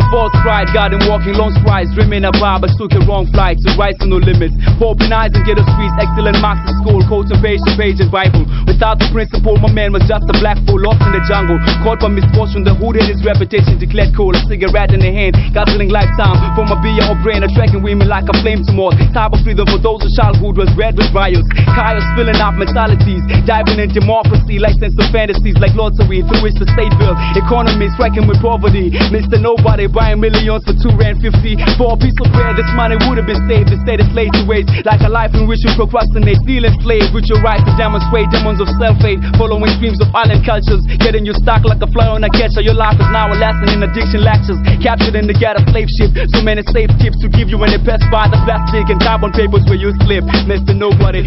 False pride, garden walking long strides, dreaming about but took a wrong flight. So rise to no limits, open eyes and get a streets, excellent marks in school, quotes and page and Bible. Without the principle, my man was just a black fool lost in the jungle. Caught by misfortune, the hood and his reputation declared cool. A cigarette in the hand, guzzling lifetime from a beer or brain, attracting women like a flame to moth. Type of freedom for those whose childhood was red with riots. Chaos filling up mentalities, diving in democracy like sense of fantasies, like lottery through which the state built. Economy striking with poverty, Mr. Nobody buying millions for $2.50 for a piece of bread. This money would have been saved instead it's laid to waste. Like a life in which you procrastinate, feel enslaved with your right to demonstrate demons of self-hate, following streams of island cultures, getting you stuck like a fly on a catcher. Your life is now a lesson in addiction lectures, captured in the ghetto slave ship. So many safe tips to give you when they pass by the plastic and carbon papers where you slip. Mr. Nobody.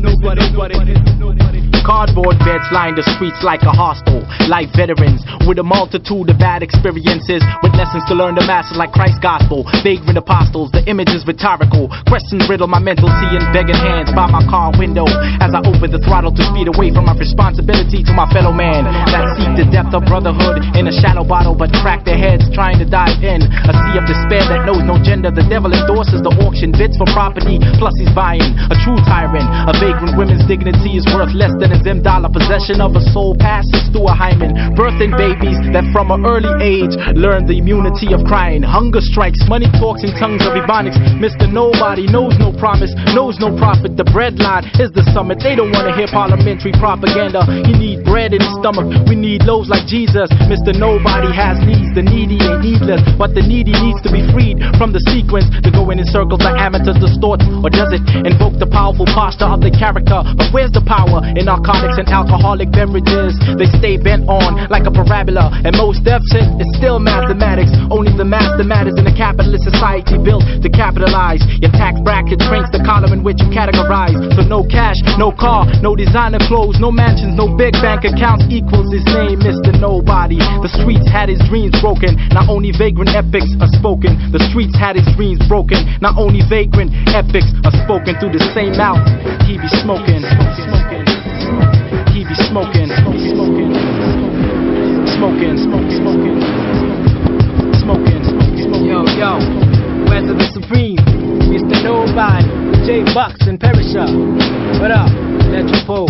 Cardboard beds line the streets like a hostel. Like veterans with a multitude of bad experiences, with lessons to learn the masses like Christ's gospel. Vagrant apostles, the image is rhetorical. Questions riddle my mental, seeing begging hands by my car window as I open the throttle to speed away from my responsibility to my fellow man that seek the depth of brotherhood in a shallow bottle but crack their heads trying to dive in a sea of despair that knows no gender. The devil endorses the auction bids for property, plus he's buying a true tyrant. A vagrant woman's dignity is worth less than a $10 possession of a soul passes through a hymen, birthing babies that from an early age learn the immunity of crying. Hunger strikes, money talks in tongues of ebonics. Mr. Nobody knows no promise, knows no profit. The bread line is the summit. They don't want to hear parliamentary propaganda. He need bread in his stomach, we need loaves like Jesus. Mr. Nobody has needs, the needy ain't needless, but the needy needs to be freed from the sequence to go in circles like amateurs distort. Or does it invoke the powerful posture of the character? But where's the power in narcotics and alcoholic beverages? They stay bent on like a parabola, and most deficit is still mathematics. Only the master matters in a capitalist society built to capitalize. Your tax bracket trains the column in which you categorize. So no cash, no car, no designer clothes, no mansions, no big bank accounts equals his name, Mr. Nobody. The streets had his dreams broken, not only vagrant epics are spoken. The streets had his dreams broken, not only vagrant epics are spoken through the same mouth. He be smoking, he be smoking, smoking, Yo, Weather the Supreme, Mr. Nobody, J Bucks and Perisher. What up, Metropole?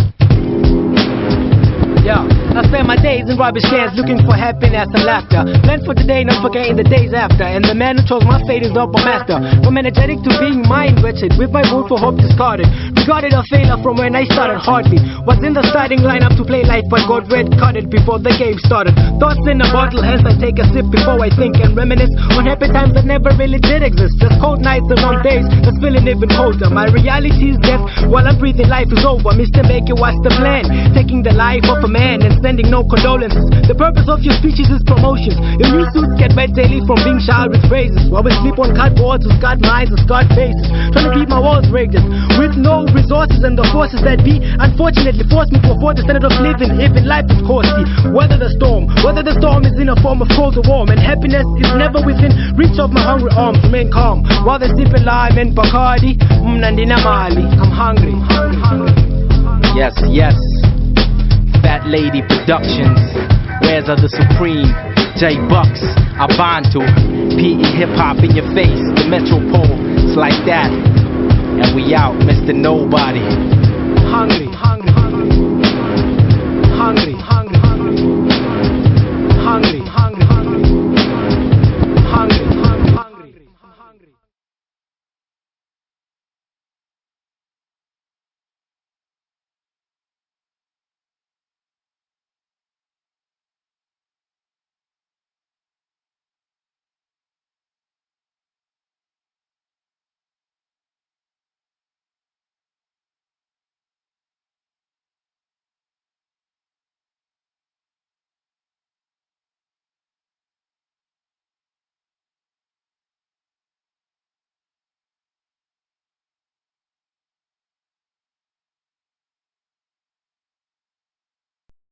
Yo, I spend my days in rubbish cans looking for happiness and laughter. Planned for today, not forgetting the days after. And the man who chose my fate is not a master. From energetic to being mind wretched, with my vote for hope discarded. Regarded a failure from when I started hardly. Was in the starting lineup to play life, but got red carded before the game started. Thoughts in a bottle, hence I take a sip before I think and reminisce on happy times that never really did exist. Just cold nights and long days that's feeling even colder. My reality is death while I'm breathing, life is over. Mr. Maker, what's the plan? Taking the life of a man and sending no condolences. The purpose of your speeches is promotions. Your new suits get wet daily from being showered with phrases, while we sleep on cardboards with scarred minds and scarred faces. Trying to keep my walls radiant with no resources, and the forces that be unfortunately force me to afford the standard of living. Even life is costly. Weather the storm is in a form of cold or warm, and happiness is never within reach of my hungry arms. Remain calm while they sip in lime and Bacardi. Mnandina Mali, I'm hungry. Yes, yes. Fat Lady Productions, Where's the Supreme, J Bucks, Abantu, PE Hip Hop in your face, the Metropole, it's like that. And we out, Mr. Nobody. Hungry.